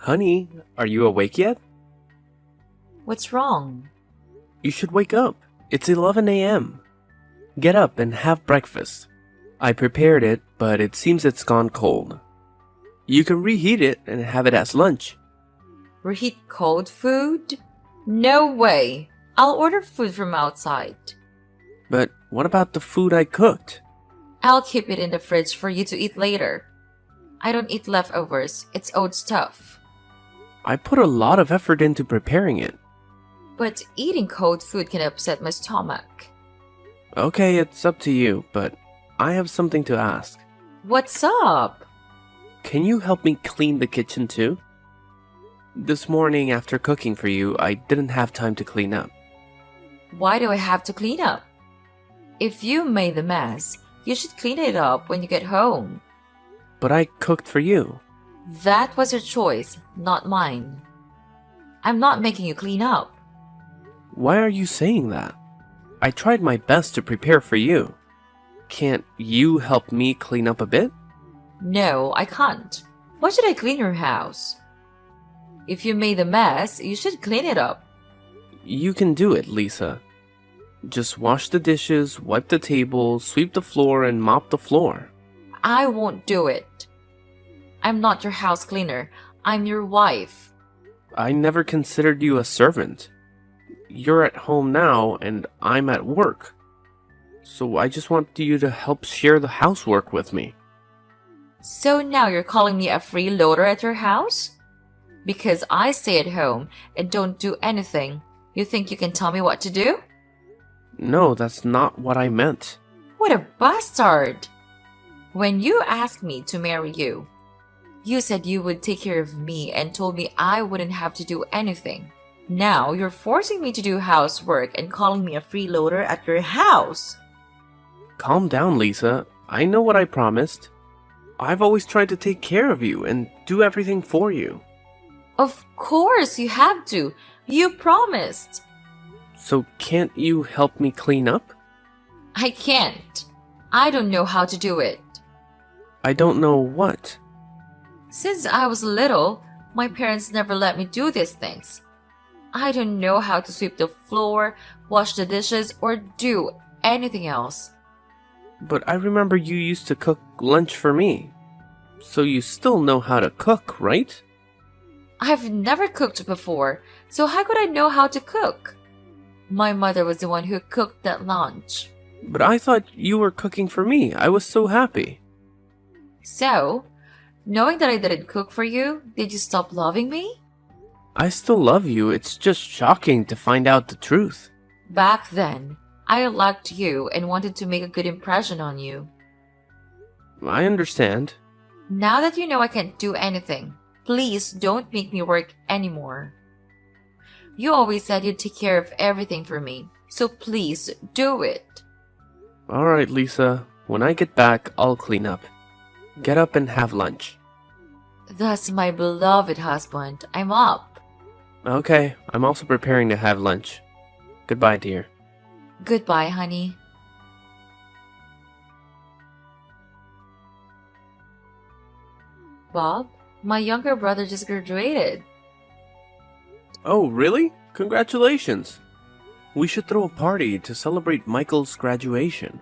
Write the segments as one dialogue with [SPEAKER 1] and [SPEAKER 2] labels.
[SPEAKER 1] Honey, are you awake yet?
[SPEAKER 2] What's wrong?
[SPEAKER 1] You should wake up. It's 11 a.m. Get up and have breakfast. I prepared it, but it seems it's gone cold. You can reheat it and have it as lunch.
[SPEAKER 2] Reheat cold food? No way! I'll order food from outside.
[SPEAKER 1] But what about the food I cooked?
[SPEAKER 2] I'll keep it in the fridge for you to eat later. I don't eat leftovers, it's old stuff.
[SPEAKER 1] I put a lot of effort into preparing it.
[SPEAKER 2] But eating cold food can upset my stomach.
[SPEAKER 1] Okay, it's up to you, but I have something to ask.
[SPEAKER 2] What's up?
[SPEAKER 1] Can you help me clean the kitchen too? This morning after cooking for you, I didn't have time to clean up.
[SPEAKER 2] Why do I have to clean up? If you made the mess, you should clean it up when you get home.
[SPEAKER 1] But I cooked for you.
[SPEAKER 2] That was your choice, not mine. I'm not making you clean up.
[SPEAKER 1] Why are you saying that? I tried my best to prepare for you. Can't you help me clean up a bit?
[SPEAKER 2] No, I can't. Why should I clean your house? If you made a mess, you should clean it up.
[SPEAKER 1] You can do it, Lisa. Just wash the dishes, wipe the table, sweep the floor, and mop the floor.
[SPEAKER 2] I won't do it. I'm not your house cleaner. I'm your wife.
[SPEAKER 1] I never considered you a servant. You're at home now, and I'm at work. So I just want you to help share the housework with me.
[SPEAKER 2] So now you're calling me a freeloader at your house? Because I stay at home and don't do anything, you think you can tell me what to do?
[SPEAKER 1] No, that's not what I meant.
[SPEAKER 2] What a bastard! When you asked me to marry you, you said you would take care of me and told me I wouldn't have to do anything. Now you're forcing me to do housework and calling me a freeloader at your house.
[SPEAKER 1] Calm down, Lisa. I know what I promised. I've always tried to take care of you and do everything for you.
[SPEAKER 2] Of course you have to. You promised.
[SPEAKER 1] So can't you help me clean up?
[SPEAKER 2] I can't. I don't know how to do it.
[SPEAKER 1] I don't know what.
[SPEAKER 2] Since I was little, my parents never let me do these things. I don't know how to sweep the floor, wash the dishes, or do anything else.
[SPEAKER 1] But I remember you used to cook lunch for me. So you still know how to cook, right?
[SPEAKER 2] I've never cooked before, so how could I know how to cook? My mother was the one who cooked that lunch.
[SPEAKER 1] But I thought you were cooking for me. I was so happy.
[SPEAKER 2] So, knowing that I didn't cook for you, did you stop loving me?
[SPEAKER 1] I still love you. It's just shocking to find out the truth.
[SPEAKER 2] Back then, I liked you and wanted to make a good impression on you.
[SPEAKER 1] I understand.
[SPEAKER 2] Now that you know I can't do anything, please don't make me work anymore. You always said you'd take care of everything for me, so please do it.
[SPEAKER 1] Alright, Lisa. When I get back, I'll clean up. Get up and have lunch.
[SPEAKER 2] Thus, my beloved husband, I'm up.
[SPEAKER 1] Okay, I'm also preparing to have lunch. Goodbye, dear.
[SPEAKER 2] Goodbye, honey. Bob, my younger brother just graduated.
[SPEAKER 1] Oh, really? Congratulations. We should throw a party to celebrate Michael's graduation.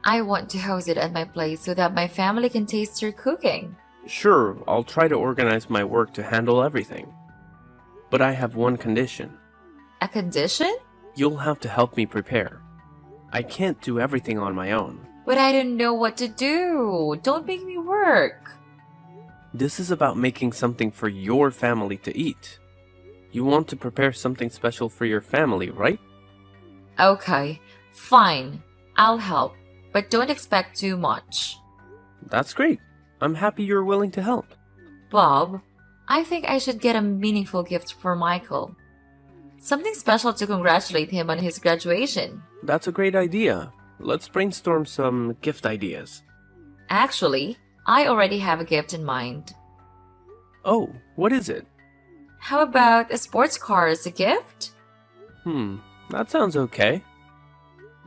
[SPEAKER 2] I want to host it at my place so that my family can taste your cooking.
[SPEAKER 1] Sure, I'll try to organize my work to handle everything. But I have one condition.
[SPEAKER 2] A condition?
[SPEAKER 1] You'll have to help me prepare. I can't do everything on my own.
[SPEAKER 2] But I don't know what to do. Don't make me work.
[SPEAKER 1] This is about making something for your family to eat. You want to prepare something special for your family, right?
[SPEAKER 2] Okay, fine. I'll help, but don't expect too much.
[SPEAKER 1] That's great. I'm happy you're willing to help.
[SPEAKER 2] Bob, I think I should get a meaningful gift for Michael. Something special to congratulate him on his graduation.
[SPEAKER 1] That's a great idea. Let's brainstorm some gift ideas.
[SPEAKER 2] Actually, I already have a gift in mind.
[SPEAKER 1] Oh, what is it?
[SPEAKER 2] How about a sports car as a gift?
[SPEAKER 1] That sounds okay.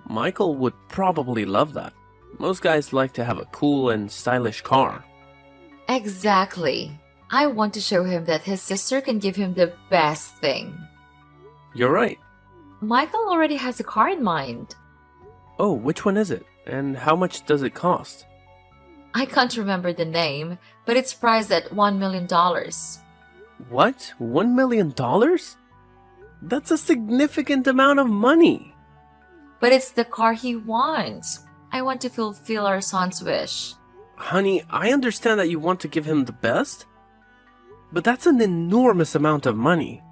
[SPEAKER 1] Michael would probably love that. Most guys like to have a cool and stylish car.
[SPEAKER 2] Exactly. I want to show him that his sister can give him the best thing.
[SPEAKER 1] You're right.
[SPEAKER 2] Michael already has a car in mind.
[SPEAKER 1] Oh, which one is it? And how much does it cost?
[SPEAKER 2] I can't remember the name, but it's priced at $1 million.
[SPEAKER 1] What? $1 million? That's a significant amount of money.
[SPEAKER 2] But it's the car he wants. I want to fulfill our son's wish.
[SPEAKER 1] Honey, I understand that you want to give him the best, but that's an enormous amount of money.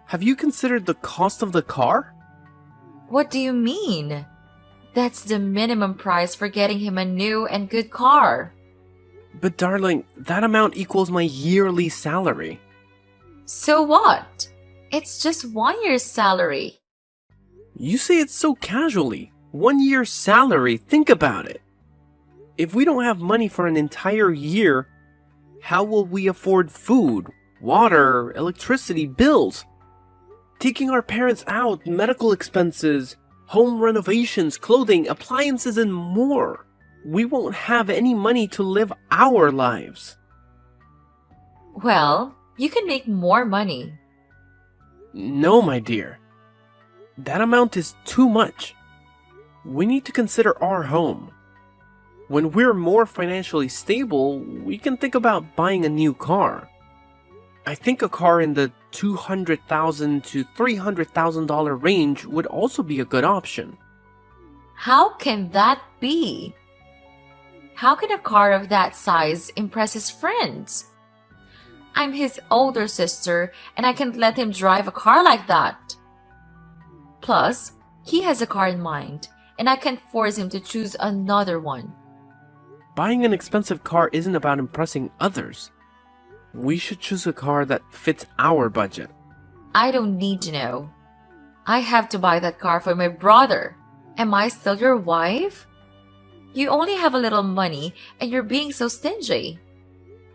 [SPEAKER 1] Have you considered the cost of the car?
[SPEAKER 2] What do you mean? That's the minimum price for getting him a new and good car.
[SPEAKER 1] But darling, that amount equals my yearly salary.
[SPEAKER 2] So what? It's just 1 year's salary.
[SPEAKER 1] You say it so casually. 1 year's salary, think about it. If we don't have money for an entire year, how will we afford food, water, electricity, bills? Taking our parents out, medical expenses, home renovations, clothing, appliances, and more. We won't have any money to live our lives.
[SPEAKER 2] Well, you can make more money.
[SPEAKER 1] No, my dear. That amount is too much. We need to consider our home. When we're more financially stable, we can think about buying a new car. I think a car in the $200,000 to $300,000 range would also be a good option.
[SPEAKER 2] How can that be? How can a car of that size impress his friends? I'm his older sister, and I can't let him drive a car like that. Plus, he has a car in mind, and I can't force him to choose another one.
[SPEAKER 1] Buying an expensive car isn't about impressing others. We should choose a car that fits our budget.
[SPEAKER 2] I don't need to know. I have to buy that car for my brother. Am I still your wife? You only have a little money, and you're being so stingy.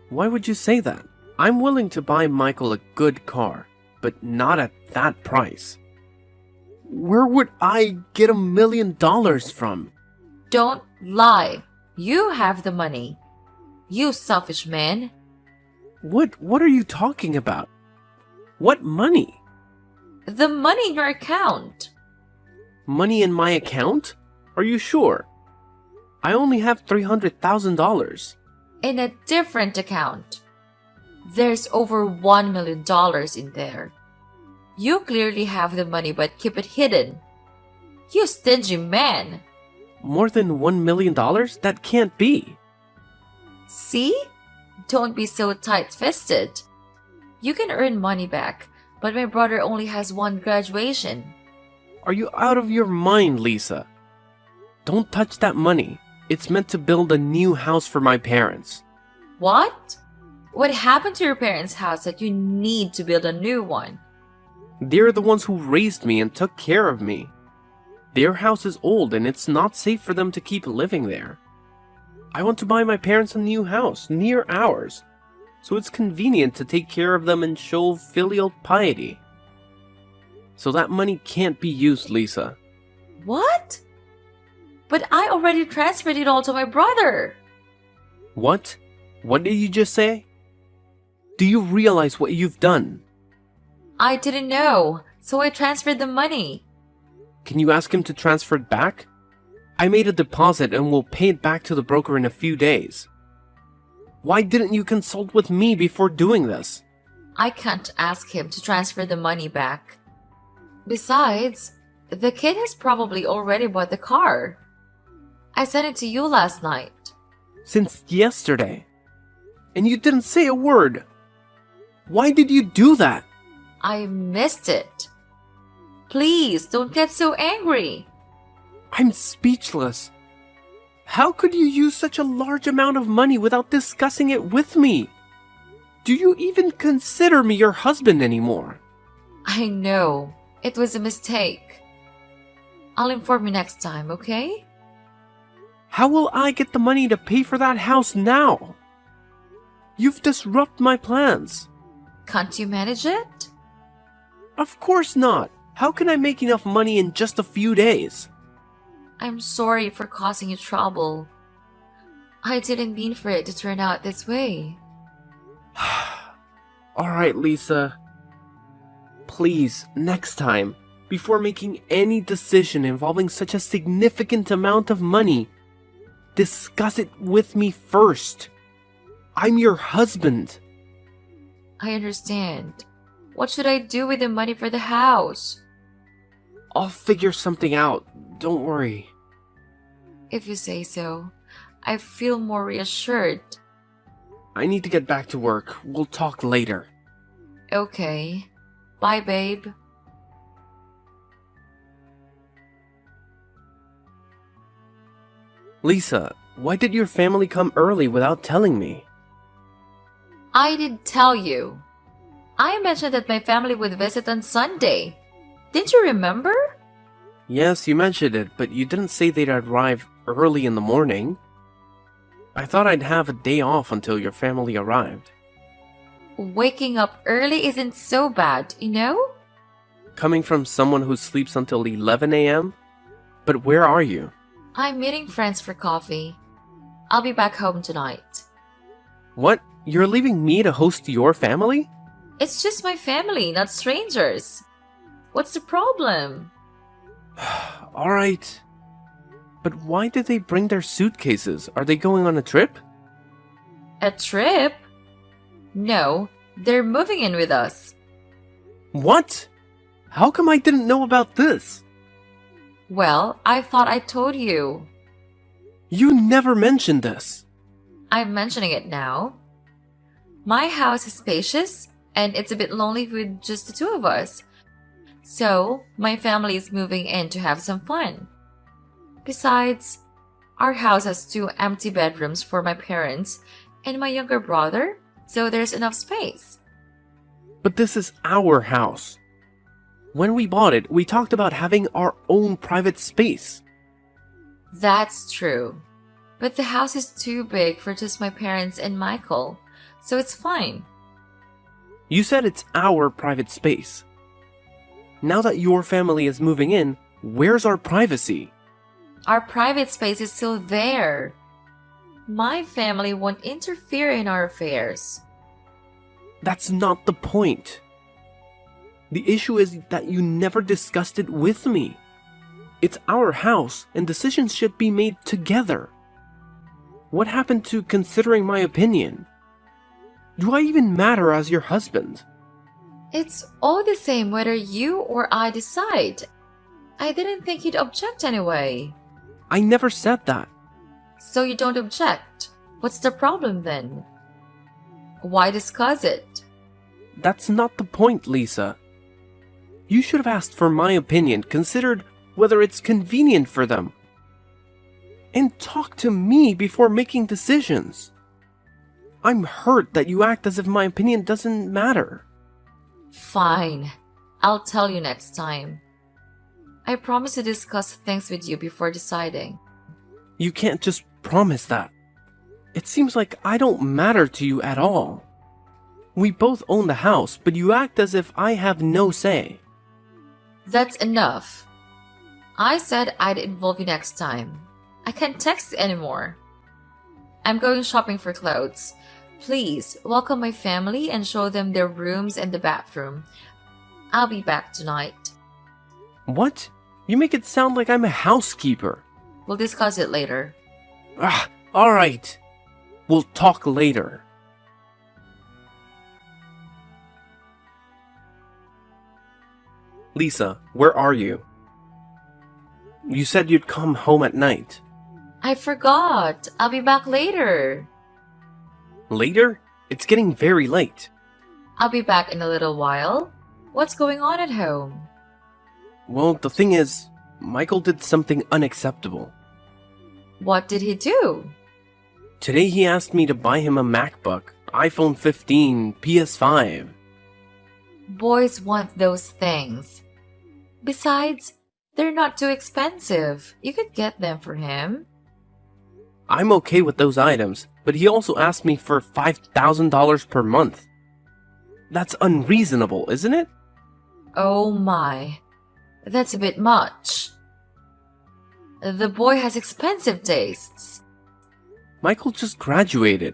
[SPEAKER 1] Why would you say that? I'm willing to buy Michael a good car, but not at that price. Where would I get $1 million from?
[SPEAKER 2] Don't lie. You have the money. You selfish man.
[SPEAKER 1] What are you talking about? What money?
[SPEAKER 2] The money in your account.
[SPEAKER 1] Money in my account? Are you sure? I only have $300,000.
[SPEAKER 2] In a different account. There's over $1 million in there. You clearly have the money but keep it hidden. You stingy man.
[SPEAKER 1] More than $1 million? That can't be.
[SPEAKER 2] See? Don't be so tight-fisted. You can earn money back, but my brother only has one graduation.
[SPEAKER 1] Are you out of your mind, Lisa? Don't touch that money. It's meant to build a new house for my parents.
[SPEAKER 2] What? What happened to your parents' house that you need to build a new one?
[SPEAKER 1] They're the ones who raised me and took care of me. Their house is old and it's not safe for them to keep living there. I want to buy my parents a new house near ours, so it's convenient to take care of them and show filial piety. So that money can't be used, Lisa.
[SPEAKER 2] What? But I already transferred it all to my brother.
[SPEAKER 1] What? What did you just say? Do you realize what you've done?
[SPEAKER 2] I didn't know, so I transferred the money.
[SPEAKER 1] Can you ask him to transfer it back? I made a deposit and will pay it back to the broker in a few days. Why didn't you consult with me before doing this?
[SPEAKER 2] I can't ask him to transfer the money back. Besides, the kid has probably already bought the car. I sent it to you last night.
[SPEAKER 1] Since yesterday. And you didn't say a word. Why did you do that?
[SPEAKER 2] I missed it. Please, don't get so angry.
[SPEAKER 1] I'm speechless. How could you use such a large amount of money without discussing it with me? Do you even consider me your husband anymore?
[SPEAKER 2] I know. It was a mistake. I'll inform you next time, okay?
[SPEAKER 1] How will I get the money to pay for that house now? You've disrupted my plans.
[SPEAKER 2] Can't you manage it?
[SPEAKER 1] Of course not. How can I make enough money in just a few days?
[SPEAKER 2] I'm sorry for causing you trouble. I didn't mean for it to turn out this way.
[SPEAKER 1] Alright, Lisa. Please, next time, before making any decision involving such a significant amount of money, discuss it with me first. I'm your husband.
[SPEAKER 2] I understand. What should I do with the money for the house?
[SPEAKER 1] I'll figure something out. Don't worry.
[SPEAKER 2] If you say so, I feel more reassured.
[SPEAKER 1] I need to get back to work. We'll talk later.
[SPEAKER 2] Okay. Bye, babe.
[SPEAKER 1] Lisa, why did your family come early without telling me?
[SPEAKER 2] I did tell you. I mentioned that my family would visit on Sunday. Didn't you remember?
[SPEAKER 1] Yes, you mentioned it, but you didn't say they'd arrive early in the morning. I thought I'd have a day off until your family arrived.
[SPEAKER 2] Waking up early isn't so bad, you know?
[SPEAKER 1] Coming from someone who sleeps until 11 a.m.? But where are you?
[SPEAKER 2] I'm meeting friends for coffee. I'll be back home tonight.
[SPEAKER 1] What? You're leaving me to host your family?
[SPEAKER 2] It's just my family, not strangers. What's the problem?
[SPEAKER 1] Alright. But why did they bring their suitcases? Are they going on a trip?
[SPEAKER 2] A trip? No, they're moving in with us.
[SPEAKER 1] What? How come I didn't know about this?
[SPEAKER 2] Well, I thought I told you.
[SPEAKER 1] You never mentioned this.
[SPEAKER 2] I'm mentioning it now. My house is spacious, and it's a bit lonely with just the two of us. So, my family is moving in to have some fun. Besides, our house has 2 empty bedrooms for my parents and my younger brother, so there's enough space.
[SPEAKER 1] But this is our house. When we bought it, we talked about having our own private space.
[SPEAKER 2] That's true. But the house is too big for just my parents and Michael, so it's fine.
[SPEAKER 1] You said it's our private space. Now that your family is moving in, where's our privacy?
[SPEAKER 2] Our private space is still there. My family won't interfere in our affairs.
[SPEAKER 1] That's not the point. The issue is that you never discussed it with me. It's our house, and decisions should be made together. What happened to considering my opinion? Do I even matter as your husband?
[SPEAKER 2] It's all the same whether you or I decide. I didn't think you'd object anyway.
[SPEAKER 1] I never said that.
[SPEAKER 2] So you don't object. What's the problem then? Why discuss it?
[SPEAKER 1] That's not the point, Lisa. You should have asked for my opinion, considered whether it's convenient for them. And talk to me before making decisions. I'm hurt that you act as if my opinion doesn't matter.
[SPEAKER 2] Fine. I'll tell you next time. I promise to discuss things with you before deciding.
[SPEAKER 1] You can't just promise that. It seems like I don't matter to you at all. We both own the house, but you act as if I have no say.
[SPEAKER 2] That's enough. I said I'd involve you next time. I can't text anymore. I'm going shopping for clothes. Please welcome my family and show them their rooms and the bathroom. I'll be back tonight.
[SPEAKER 1] What? You make it sound like I'm a housekeeper.
[SPEAKER 2] We'll discuss it later.
[SPEAKER 1] Alright. We'll talk later. Lisa, where are you? You said you'd come home at night.
[SPEAKER 2] I forgot. I'll be back later.
[SPEAKER 1] Later? It's getting very late.
[SPEAKER 2] I'll be back in a little while. What's going on at home?
[SPEAKER 1] Well, the thing is, Michael did something unacceptable.
[SPEAKER 2] What did he do?
[SPEAKER 1] Today he asked me to buy him a MacBook, iPhone 15, PS5.
[SPEAKER 2] Boys want those things. Besides, they're not too expensive. You could get them for him.
[SPEAKER 1] I'm okay with those items, but he also asked me for $5,000 per month. That's unreasonable, isn't it?
[SPEAKER 2] Oh my. That's a bit much. The boy has expensive tastes.
[SPEAKER 1] Michael just graduated.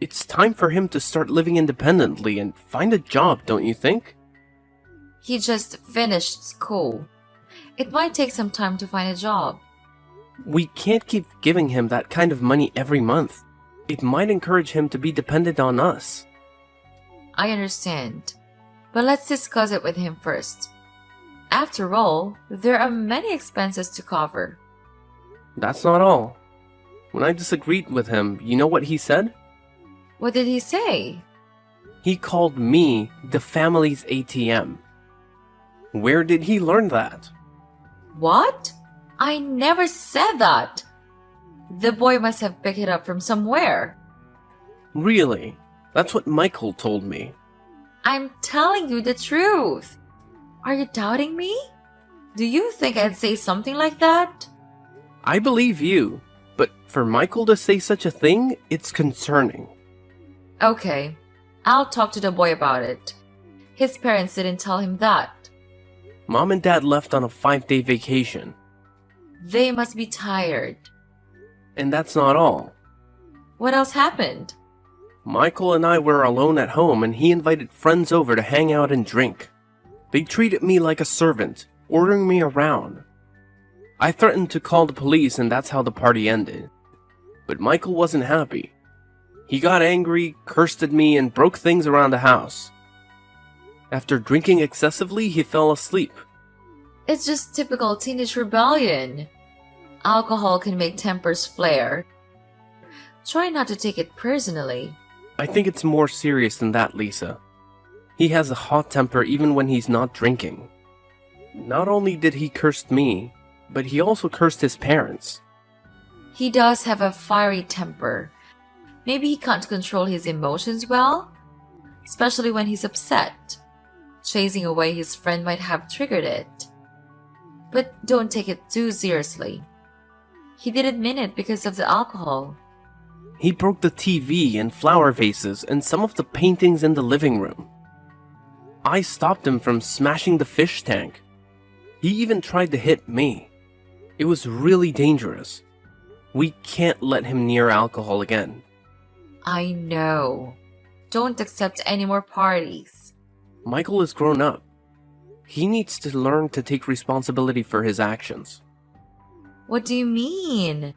[SPEAKER 1] It's time for him to start living independently and find a job, don't you think?
[SPEAKER 2] He just finished school. It might take some time to find a job.
[SPEAKER 1] We can't keep giving him that kind of money every month. It might encourage him to be dependent on us.
[SPEAKER 2] I understand. But let's discuss it with him first. After all, there are many expenses to cover.
[SPEAKER 1] That's not all. When I disagreed with him, you know what he said?
[SPEAKER 2] What did he say?
[SPEAKER 1] He called me the family's ATM. Where did he learn that?
[SPEAKER 2] What? I never said that. The boy must have picked it up from somewhere.
[SPEAKER 1] Really? That's what Michael told me.
[SPEAKER 2] I'm telling you the truth. Are you doubting me? Do you think I'd say something like that?
[SPEAKER 1] I believe you, but for Michael to say such a thing, it's concerning.
[SPEAKER 2] Okay, I'll talk to the boy about it. His parents didn't tell him that.
[SPEAKER 1] Mom and Dad left on a 5-day vacation.
[SPEAKER 2] They must be tired.
[SPEAKER 1] And that's not all.
[SPEAKER 2] What else happened?
[SPEAKER 1] Michael and I were alone at home and he invited friends over to hang out and drink. They treated me like a servant, ordering me around. I threatened to call the police and that's how the party ended. But Michael wasn't happy. He got angry, cursed at me, and broke things around the house. After drinking excessively, he fell asleep.
[SPEAKER 2] It's just typical teenage rebellion. Alcohol can make tempers flare. Try not to take it personally.
[SPEAKER 1] I think it's more serious than that, Lisa. He has a hot temper even when he's not drinking. Not only did he curse me, but he also cursed his parents.
[SPEAKER 2] He does have a fiery temper. Maybe he can't control his emotions well, especially when he's upset. Chasing away his friend might have triggered it. But don't take it too seriously. He didn't mean it because of the alcohol.
[SPEAKER 1] He broke the TV and flower vases and some of the paintings in the living room. I stopped him from smashing the fish tank. He even tried to hit me. It was really dangerous. We can't let him near alcohol again.
[SPEAKER 2] I know. Don't accept any more parties.
[SPEAKER 1] Michael is grown up. He needs to learn to take responsibility for his actions.
[SPEAKER 2] What do you mean?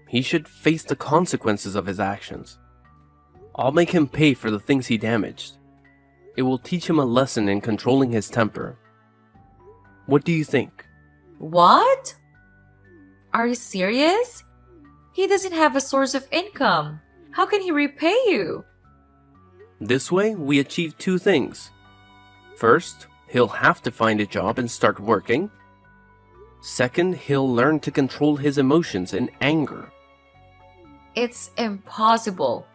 [SPEAKER 1] He should face the consequences of his actions. I'll make him pay for the things he damaged. It will teach him a lesson in controlling his temper. What do you think?
[SPEAKER 2] What? Are you serious? He doesn't have a source of income. How can he repay you?
[SPEAKER 1] This way, we achieve two things. First, he'll have to find a job and start working. Second, he'll learn to control his emotions and anger.
[SPEAKER 2] It's impossible.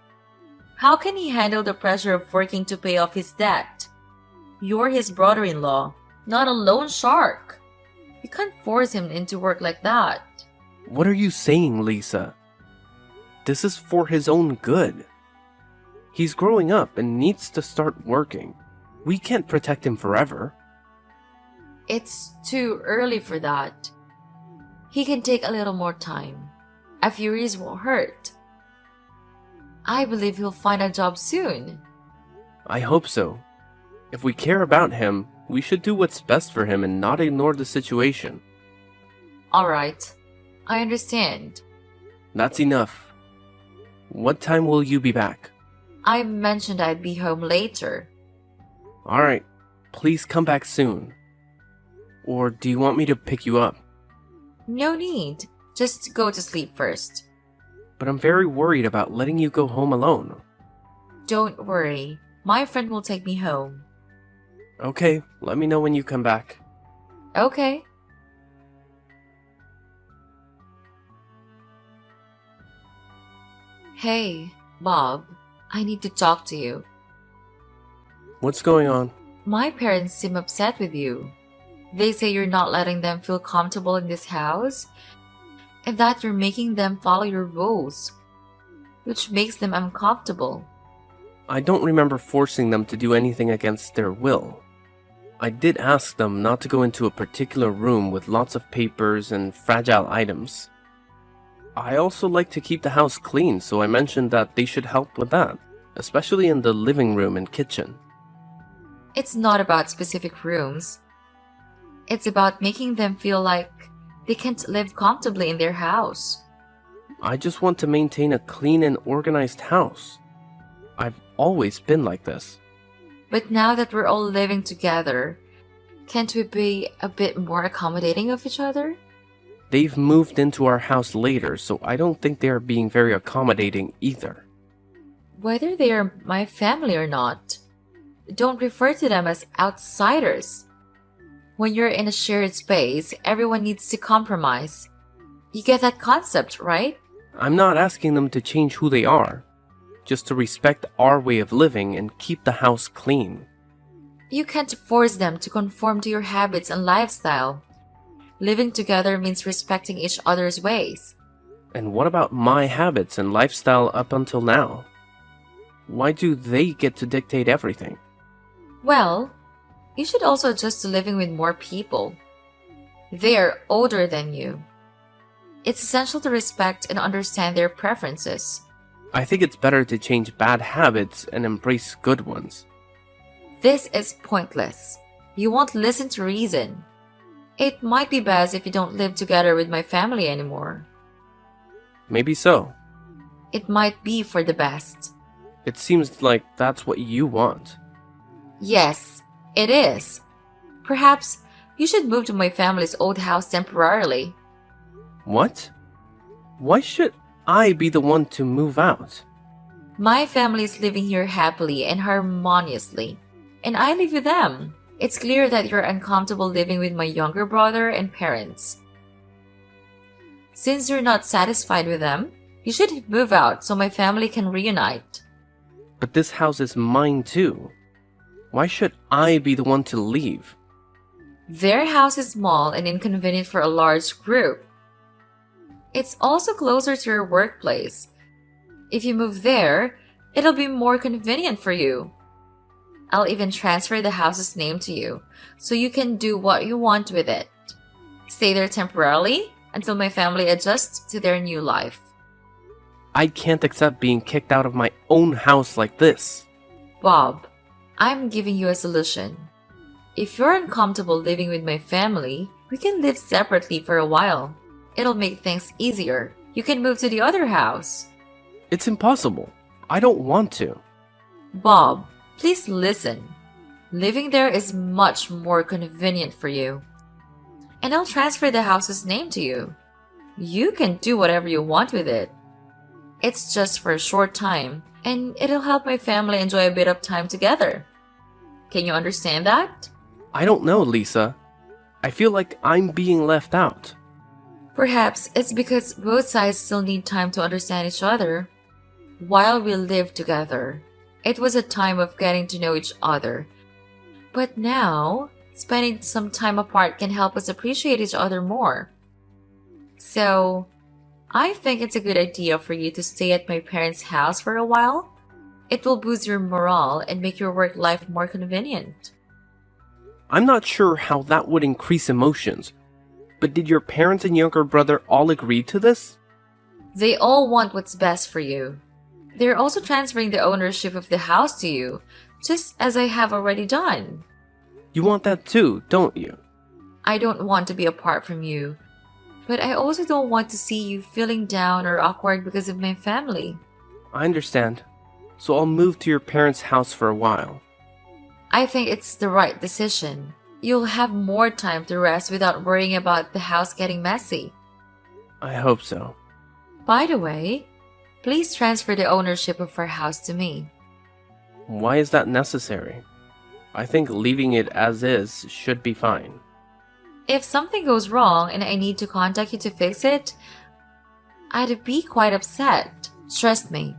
[SPEAKER 2] How can he handle the pressure of working to pay off his debt? You're his brother-in-law, not a loan shark. You can't force him into work like that.
[SPEAKER 1] What are you saying, Lisa? This is for his own good. He's growing up and needs to start working. We can't protect him forever.
[SPEAKER 2] It's too early for that. He can take a little more time. A few years won't hurt. I believe he'll find a job soon.
[SPEAKER 1] I hope so. If we care about him, we should do what's best for him and not ignore the situation.
[SPEAKER 2] Alright, I understand.
[SPEAKER 1] That's enough. What time will you be back?
[SPEAKER 2] I mentioned I'd be home later.
[SPEAKER 1] Alright, please come back soon. Or do you want me to pick you up?
[SPEAKER 2] No need. Just go to sleep first.
[SPEAKER 1] But I'm very worried about letting you go home alone.
[SPEAKER 2] Don't worry. My friend will take me home.
[SPEAKER 1] Okay, let me know when you come back.
[SPEAKER 2] Okay. Hey, Bob. I need to talk to you.
[SPEAKER 1] What's going on?
[SPEAKER 2] My parents seem upset with you. They say you're not letting them feel comfortable in this house and that you're making them follow your rules, which makes them uncomfortable.
[SPEAKER 1] I don't remember forcing them to do anything against their will. I did ask them not to go into a particular room with lots of papers and fragile items. I also like to keep the house clean, so I mentioned that they should help with that, especially in the living room and kitchen.
[SPEAKER 2] It's not about specific rooms. It's about making them feel like they can't live comfortably in their house.
[SPEAKER 1] I just want to maintain a clean and organized house. I've always been like this.
[SPEAKER 2] But now that we're all living together, can't we be a bit more accommodating of each other?
[SPEAKER 1] They've moved into our house later, so I don't think they are being very accommodating either.
[SPEAKER 2] Whether they are my family or not, don't refer to them as outsiders. When you're in a shared space, everyone needs to compromise. You get that concept, right?
[SPEAKER 1] I'm not asking them to change who they are, just to respect our way of living and keep the house clean.
[SPEAKER 2] You can't force them to conform to your habits and lifestyle. Living together means respecting each other's ways.
[SPEAKER 1] And what about my habits and lifestyle up until now? Why do they get to dictate everything?
[SPEAKER 2] Well, you should also adjust to living with more people. They are older than you. It's essential to respect and understand their preferences.
[SPEAKER 1] I think it's better to change bad habits and embrace good ones.
[SPEAKER 2] This is pointless. You won't listen to reason. It might be best if you don't live together with my family anymore.
[SPEAKER 1] Maybe so.
[SPEAKER 2] It might be for the best.
[SPEAKER 1] It seems like that's what you want.
[SPEAKER 2] Yes, it is. Perhaps you should move to my family's old house temporarily.
[SPEAKER 1] What? Why should I be the one to move out?
[SPEAKER 2] My family is living here happily and harmoniously, and I live with them. It's clear that you're uncomfortable living with my younger brother and parents. Since you're not satisfied with them, you should move out so my family can reunite.
[SPEAKER 1] But this house is mine too. Why should I be the one to leave?
[SPEAKER 2] Their house is small and inconvenient for a large group. It's also closer to your workplace. If you move there, it'll be more convenient for you. I'll even transfer the house's name to you, so you can do what you want with it. Stay there temporarily until my family adjusts to their new life.
[SPEAKER 1] I can't accept being kicked out of my own house like this.
[SPEAKER 2] Bob, I'm giving you a solution. If you're uncomfortable living with my family, we can live separately for a while. It'll make things easier. You can move to the other house.
[SPEAKER 1] It's impossible. I don't want to.
[SPEAKER 2] Bob, please listen. Living there is much more convenient for you. And I'll transfer the house's name to you. You can do whatever you want with it. It's just for a short time, and it'll help my family enjoy a bit of time together. Can you understand that?
[SPEAKER 1] I don't know, Lisa. I feel like I'm being left out.
[SPEAKER 2] Perhaps it's because both sides still need time to understand each other. While we lived together, it was a time of getting to know each other. But now, spending some time apart can help us appreciate each other more. So, I think it's a good idea for you to stay at my parents' house for a while. It will boost your morale and make your work life more convenient.
[SPEAKER 1] I'm not sure how that would increase emotions, but did your parents and younger brother all agree to this?
[SPEAKER 2] They all want what's best for you. They're also transferring the ownership of the house to you, just as I have already done.
[SPEAKER 1] You want that too, don't you?
[SPEAKER 2] I don't want to be apart from you, but I also don't want to see you feeling down or awkward because of my family.
[SPEAKER 1] I understand. So I'll move to your parents' house for a while.
[SPEAKER 2] I think it's the right decision. You'll have more time to rest without worrying about the house getting messy.
[SPEAKER 1] I hope so.
[SPEAKER 2] By the way, please transfer the ownership of our house to me.
[SPEAKER 1] Why is that necessary? I think leaving it as is should be fine.
[SPEAKER 2] If something goes wrong and I need to contact you to fix it, I'd be quite upset. Trust me,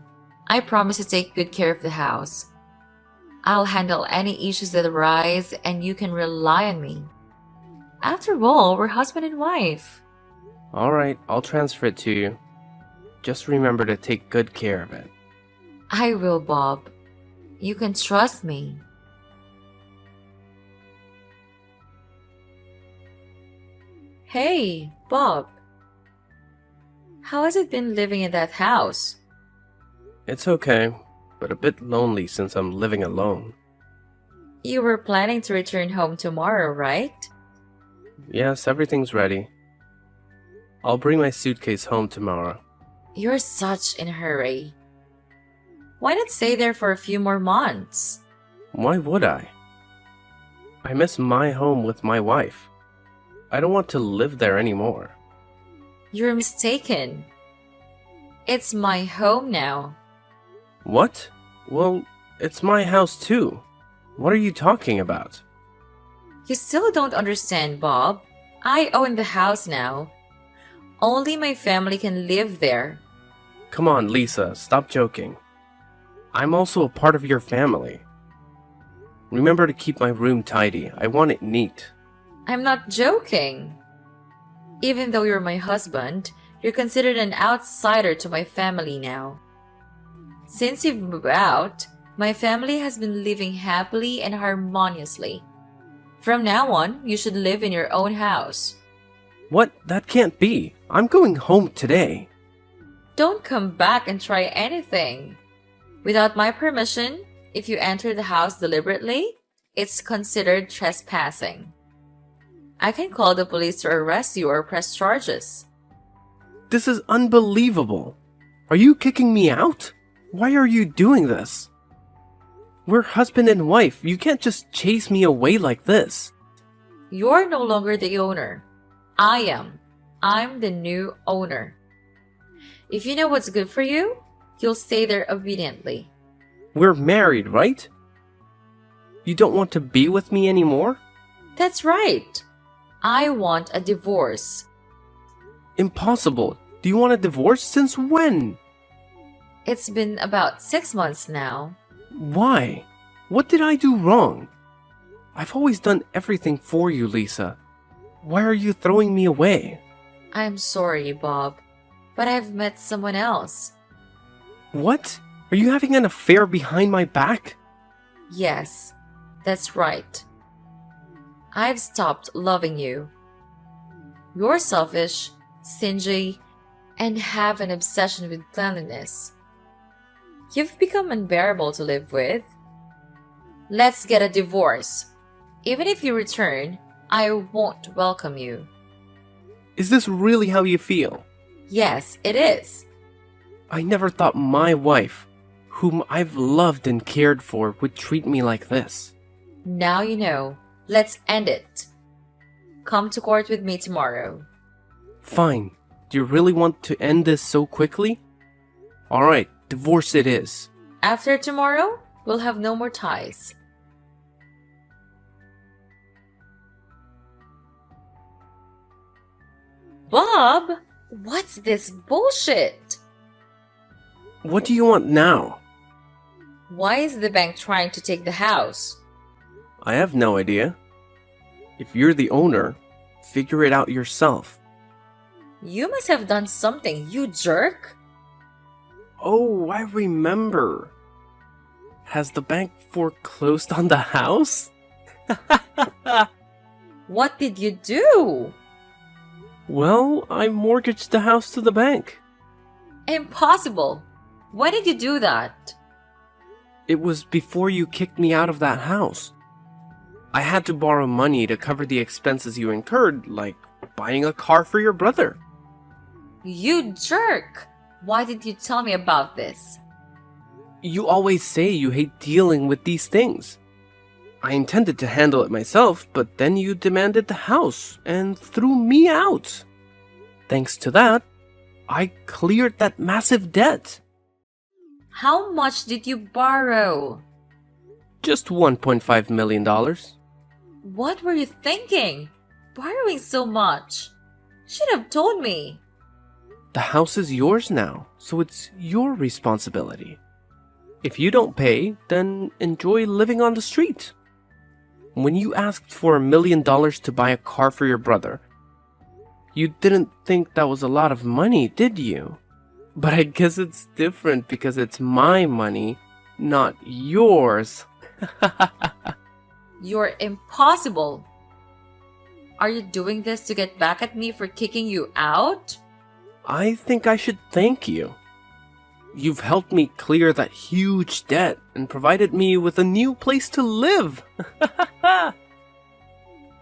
[SPEAKER 2] I promise to take good care of the house. I'll handle any issues that arise and you can rely on me. After all, we're husband and wife.
[SPEAKER 1] Alright, I'll transfer it to you. Just remember to take good care of it.
[SPEAKER 2] I will, Bob. You can trust me. Hey, Bob. How has it been living in that house?
[SPEAKER 1] It's okay, but a bit lonely since I'm living alone.
[SPEAKER 2] You were planning to return home tomorrow, right?
[SPEAKER 1] Yes, everything's ready. I'll bring my suitcase home tomorrow.
[SPEAKER 2] You're such in a hurry. Why not stay there for a few more months?
[SPEAKER 1] Why would I? I miss my home with my wife. I don't want to live there anymore.
[SPEAKER 2] You're mistaken. It's my home now.
[SPEAKER 1] What? Well, it's my house too. What are you talking about?
[SPEAKER 2] You still don't understand, Bob. I own the house now. Only my family can live there.
[SPEAKER 1] Come on, Lisa, stop joking. I'm also a part of your family. Remember to keep my room tidy. I want it neat.
[SPEAKER 2] I'm not joking. Even though you're my husband, you're considered an outsider to my family now. Since you've moved out, my family has been living happily and harmoniously. From now on, you should live in your own house.
[SPEAKER 1] What? That can't be. I'm going home today.
[SPEAKER 2] Don't come back and try anything. Without my permission, if you enter the house deliberately, it's considered trespassing. I can call the police to arrest you or press charges.
[SPEAKER 1] This is unbelievable. Are you kicking me out? Why are you doing this? We're husband and wife. You can't just chase me away like this.
[SPEAKER 2] You're no longer the owner. I am. I'm the new owner. If you know what's good for you, you'll stay there obediently.
[SPEAKER 1] We're married, right? You don't want to be with me anymore?
[SPEAKER 2] That's right. I want a divorce.
[SPEAKER 1] Impossible. Do you want a divorce? Since when?
[SPEAKER 2] It's been about 6 months now.
[SPEAKER 1] Why? What did I do wrong? I've always done everything for you, Lisa. Why are you throwing me away?
[SPEAKER 2] I'm sorry, Bob, but I've met someone else.
[SPEAKER 1] What? Are you having an affair behind my back?
[SPEAKER 2] Yes, that's right. I've stopped loving you. You're selfish, stingy, and have an obsession with cleanliness. You've become unbearable to live with. Let's get a divorce. Even if you return, I won't welcome you.
[SPEAKER 1] Is this really how you feel?
[SPEAKER 2] Yes, it is.
[SPEAKER 1] I never thought my wife, whom I've loved and cared for, would treat me like this.
[SPEAKER 2] Now you know. Let's end it. Come to court with me tomorrow.
[SPEAKER 1] Fine. Do you really want to end this so quickly? Alright, divorce it is.
[SPEAKER 2] After tomorrow, we'll have no more ties. Bob, what's this bullshit?
[SPEAKER 1] What do you want now?
[SPEAKER 2] Why is the bank trying to take the house?
[SPEAKER 1] I have no idea. If you're the owner, figure it out yourself.
[SPEAKER 2] You must have done something, you jerk.
[SPEAKER 1] Oh, I remember. Has the bank foreclosed on the house?
[SPEAKER 2] What did you do?
[SPEAKER 1] Well, I mortgaged the house to the bank.
[SPEAKER 2] Impossible. Why did you do that?
[SPEAKER 1] It was before you kicked me out of that house. I had to borrow money to cover the expenses you incurred, like buying a car for your brother.
[SPEAKER 2] You jerk! Why didn't you tell me about this?
[SPEAKER 1] You always say you hate dealing with these things. I intended to handle it myself, but then you demanded the house and threw me out. Thanks to that, I cleared that massive debt.
[SPEAKER 2] How much did you borrow?
[SPEAKER 1] Just $1.5 million.
[SPEAKER 2] What were you thinking? Borrowing so much? Should have told me.
[SPEAKER 1] The house is yours now, so it's your responsibility. If you don't pay, then enjoy living on the street. When you asked for $1 million to buy a car for your brother, you didn't think that was a lot of money, did you? But I guess it's different because it's my money, not yours.
[SPEAKER 2] You're impossible. Are you doing this to get back at me for kicking you out?
[SPEAKER 1] I think I should thank you. You've helped me clear that huge debt and provided me with a new place to live.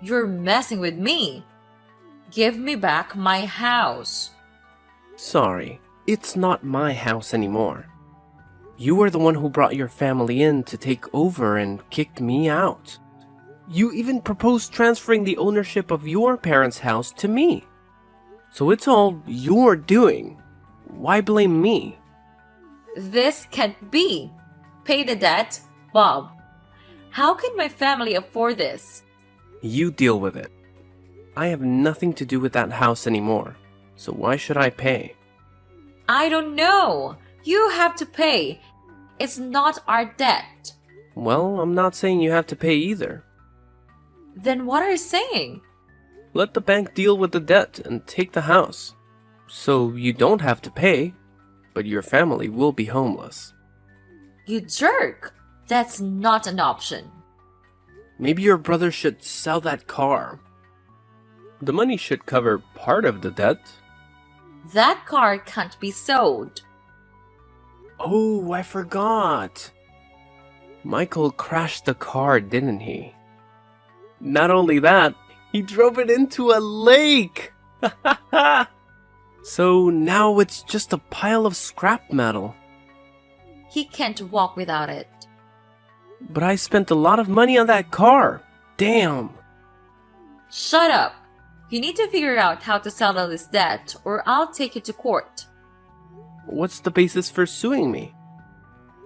[SPEAKER 2] You're messing with me. Give me back my house.
[SPEAKER 1] Sorry, it's not my house anymore. You were the one who brought your family in to take over and kicked me out. You even proposed transferring the ownership of your parents' house to me. So it's all your doing. Why blame me?
[SPEAKER 2] This can't be. Pay the debt, Bob. How can my family afford this?
[SPEAKER 1] You deal with it. I have nothing to do with that house anymore, so why should I pay?
[SPEAKER 2] I don't know. You have to pay. It's not our debt.
[SPEAKER 1] Well, I'm not saying you have to pay either.
[SPEAKER 2] Then what are you saying?
[SPEAKER 1] Let the bank deal with the debt and take the house. So you don't have to pay, but your family will be homeless.
[SPEAKER 2] You jerk. That's not an option.
[SPEAKER 1] Maybe your brother should sell that car. The money should cover part of the debt.
[SPEAKER 2] That car can't be sold.
[SPEAKER 1] Oh, I forgot. Michael crashed the car, didn't he? Not only that, he drove it into a lake! So now it's just a pile of scrap metal.
[SPEAKER 2] He can't walk without it.
[SPEAKER 1] But I spent a lot of money on that car. Damn.
[SPEAKER 2] Shut up. You need to figure out how to settle this debt or I'll take you to court.
[SPEAKER 1] What's the basis for suing me?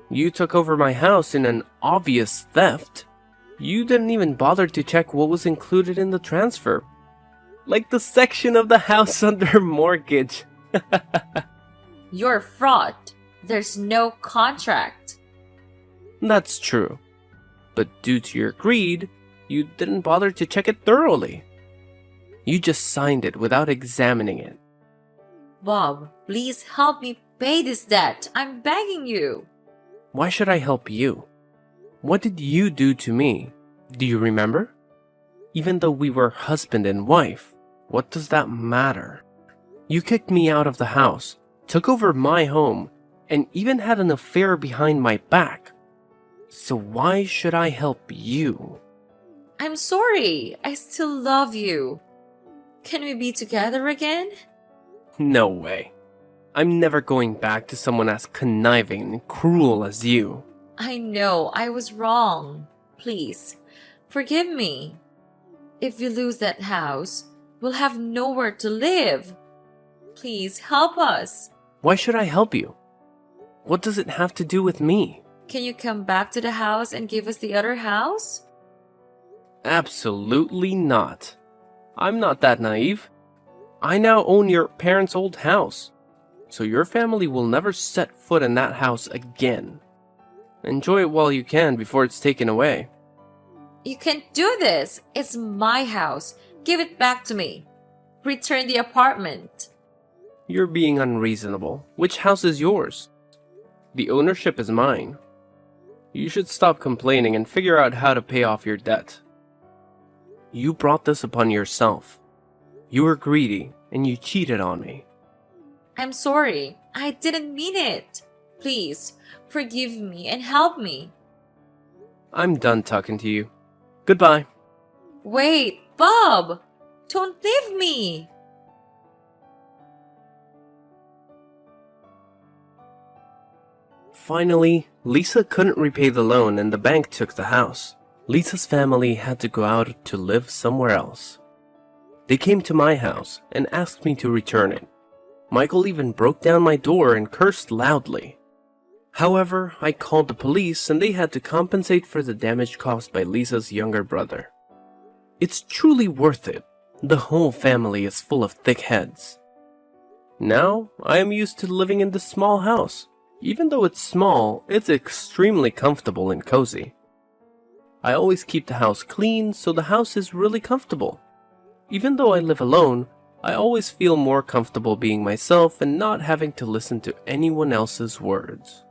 [SPEAKER 1] You took over my house in an obvious theft. You didn't even bother to check what was included in the transfer. Like the section of the house under mortgage.
[SPEAKER 2] You're a fraud. There's no contract.
[SPEAKER 1] That's true. But due to your greed, you didn't bother to check it thoroughly. You just signed it without examining it.
[SPEAKER 2] Bob, please help me pay this debt. I'm begging you.
[SPEAKER 1] Why should I help you? What did you do to me? Do you remember? Even though we were husband and wife, what does that matter? You kicked me out of the house, took over my home, and even had an affair behind my back. So why should I help you?
[SPEAKER 2] I'm sorry. I still love you. Can we be together again?
[SPEAKER 1] No way. I'm never going back to someone as conniving and cruel as you.
[SPEAKER 2] I know I was wrong. Please, forgive me. If we lose that house, we'll have nowhere to live. Please help us.
[SPEAKER 1] Why should I help you? What does it have to do with me?
[SPEAKER 2] Can you come back to the house and give us the other house?
[SPEAKER 1] Absolutely not. I'm not that naive. I now own your parents' old house, so your family will never set foot in that house again. Enjoy it while you can before it's taken away.
[SPEAKER 2] You can't do this. It's my house. Give it back to me. Return the apartment.
[SPEAKER 1] You're being unreasonable. Which house is yours? The ownership is mine. You should stop complaining and figure out how to pay off your debt. You brought this upon yourself. You were greedy and you cheated on me.
[SPEAKER 2] I'm sorry. I didn't mean it. Please, forgive me and help me.
[SPEAKER 1] I'm done talking to you. Goodbye.
[SPEAKER 2] Wait, Bob! Don't leave me!
[SPEAKER 1] Finally, Lisa couldn't repay the loan and the bank took the house. Lisa's family had to go out to live somewhere else. They came to my house and asked me to return it. Michael even broke down my door and cursed loudly. However, I called the police and they had to compensate for the damage caused by Lisa's younger brother. It's truly worth it. The whole family is full of thick heads. Now, I am used to living in this small house. Even though it's small, it's extremely comfortable and cozy. I always keep the house clean, so the house is really comfortable. Even though I live alone, I always feel more comfortable being myself and not having to listen to anyone else's words.